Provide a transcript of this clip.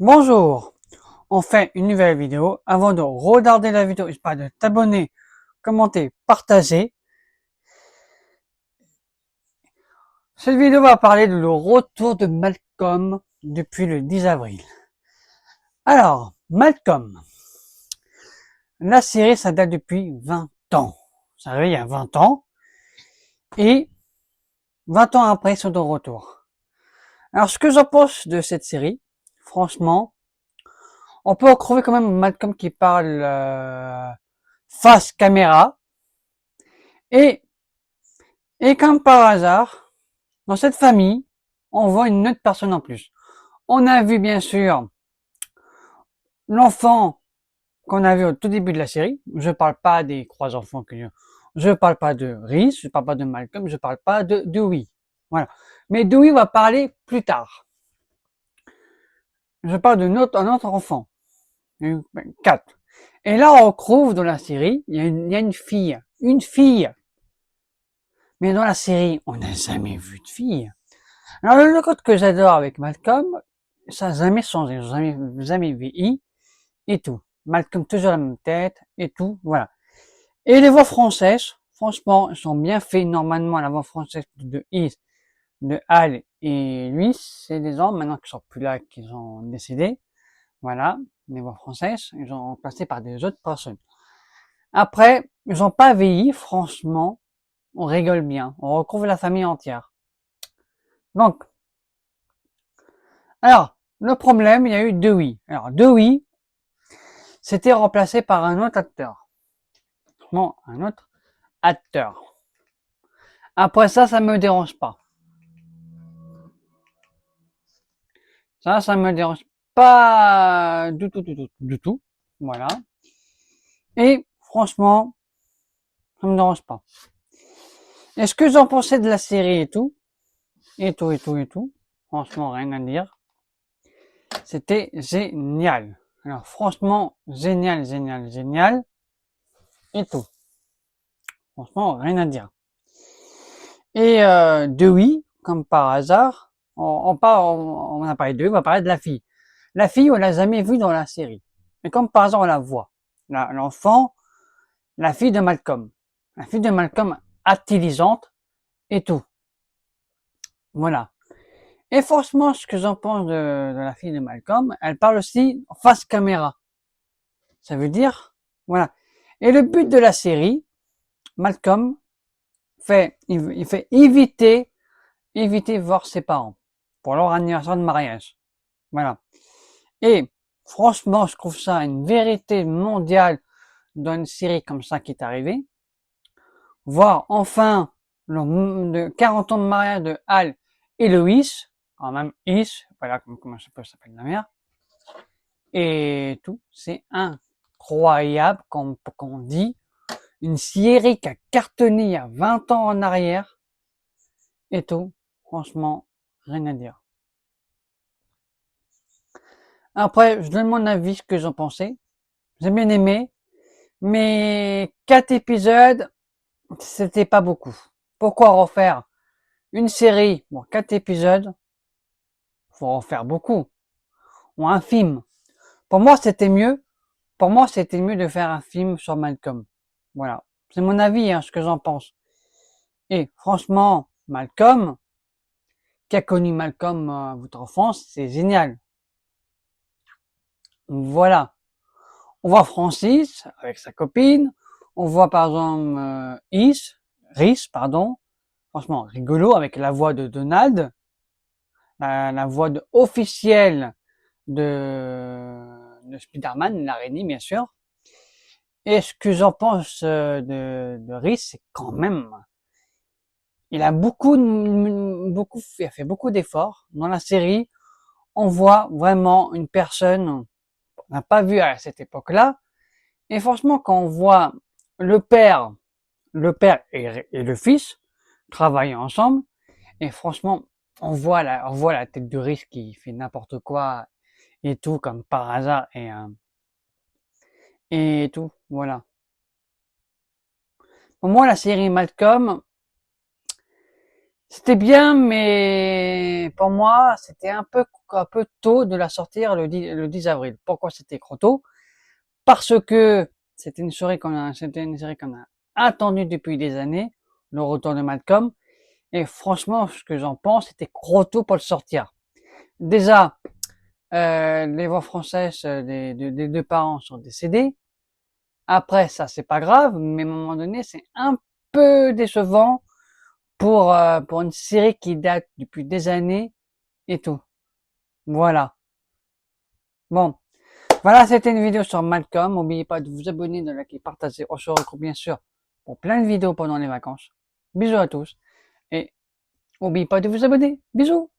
Bonjour, on fait une nouvelle vidéo. Avant de regarder la vidéo, n'hésite pas de t'abonner, commenter, partager. Cette vidéo va parler de le retour de Malcolm depuis le 10 avril. Alors, Malcolm, la série ça date depuis 20 ans. Ça arrive il y a 20 ans. Et 20 ans après, ils sont de retour. Alors, ce que j'en pense de cette série, franchement, on peut retrouver quand même Malcolm qui parle face caméra. Et, et comme par hasard, dans cette famille, on voit une autre personne en plus. On a vu bien sûr l'enfant qu'on a vu au tout début de la série. Je parle pas des trois enfants que je parle pas de Reese, je parle pas de Malcolm, je parle pas de Dewey. Voilà. Mais Dewey va parler plus tard. Je parle d'un autre enfant. Quatre. Et là, on retrouve dans la série, il y a une fille. Une fille. Mais dans la série, on n'a jamais vu de fille. Alors, le code que j'adore avec Malcolm, ça n'a jamais changé, jamais vieilli, et tout. Malcolm toujours la même tête, et tout, voilà. Et les voix françaises, franchement, elles sont bien faites. Normalement, la voix française de Is, de Al et lui, c'est des hommes maintenant qui sont plus là, qui sont décédés. Voilà, les voix françaises, ils sont remplacés par des autres personnes. Après, ils n'ont pas vieilli, franchement, on rigole bien. On retrouve la famille entière. Donc, alors, le problème, il y a eu Dewey. Alors, Dewey, c'était remplacé par un autre acteur. Non, un autre acteur. Après ça, ça me dérange pas. Ça me dérange pas du tout, du tout, du tout. Voilà. Et franchement, ça me dérange pas. Est-ce que j'en pensais de la série et tout? Et tout, et tout, et tout. Franchement, rien à dire. C'était génial. Alors, franchement, génial, génial, génial. Et tout. Franchement, rien à dire. Et Dewey, comme par hasard, on a parlé de Dewey, on va parler de la fille. La fille, on l'a jamais vue dans la série. Mais comme par hasard, on la voit. L'enfant, la fille de Malcolm. La fille de Malcolm, intelligente et tout. Voilà. Et franchement, ce que j'en pense de la fille de Malcolm, elle parle aussi face caméra. Ça veut dire, voilà. Et le but de la série, Malcolm il fait éviter voir ses parents pour leur anniversaire de mariage. Voilà. Et franchement, je trouve ça une vérité mondiale dans une série comme ça qui est arrivée. Voir enfin le 40 ans de mariage de Al et Loïs, quand même Is, voilà comment ça peut s'appeler la mère, et tout, c'est incroyable comme on dit. Une série qui a cartonné il y a 20 ans en arrière, et tout, franchement, rien à dire. Après, je donne mon avis, ce que j'en pensais. J'ai bien aimé, mais 4 épisodes, c'était pas beaucoup. Pourquoi refaire une série, bon, 4 épisodes, faut en faire beaucoup. Ou un film. Pour moi, c'était mieux. Pour moi, c'était mieux de faire un film sur Malcolm. Voilà. C'est mon avis, hein, ce que j'en pense. Et franchement, Malcolm, qui a connu Malcolm à votre enfance, c'est génial. Voilà. On voit Francis avec sa copine. On voit par exemple Rhys, pardon. Franchement, rigolo avec la voix de Donald, la voix officielle de Spider-Man, l'araignée bien sûr. Et ce que j'en pense de Rhys, c'est quand même, il a il a fait beaucoup d'efforts dans la série. On voit vraiment une personne qu'on n'a pas vu à cette époque-là. Et franchement, quand on voit le père, et le fils travailler ensemble, et franchement, on voit la tête de Rhys qui fait n'importe quoi et tout comme par hasard et tout, voilà. Pour moi, la série Malcolm, C'était bien, mais pour moi, c'était un peu tôt de la sortir le 10 avril. Pourquoi c'était trop tôt? Parce que c'était une série qu'on a attendue depuis des années, le retour de Malcolm. Et franchement, ce que j'en pense, c'était trop tôt pour le sortir. Déjà, les voix françaises des deux parents sont décédés. Après, ça, c'est pas grave, mais à un moment donné, c'est un peu décevant pour une série qui date depuis des années et tout. Voilà. Bon. Voilà, c'était une vidéo sur Malcolm. N'oubliez pas de vous abonner, de liker, partager. On se retrouve bien sûr pour plein de vidéos pendant les vacances. Bisous à tous. Et n'oubliez pas de vous abonner. Bisous.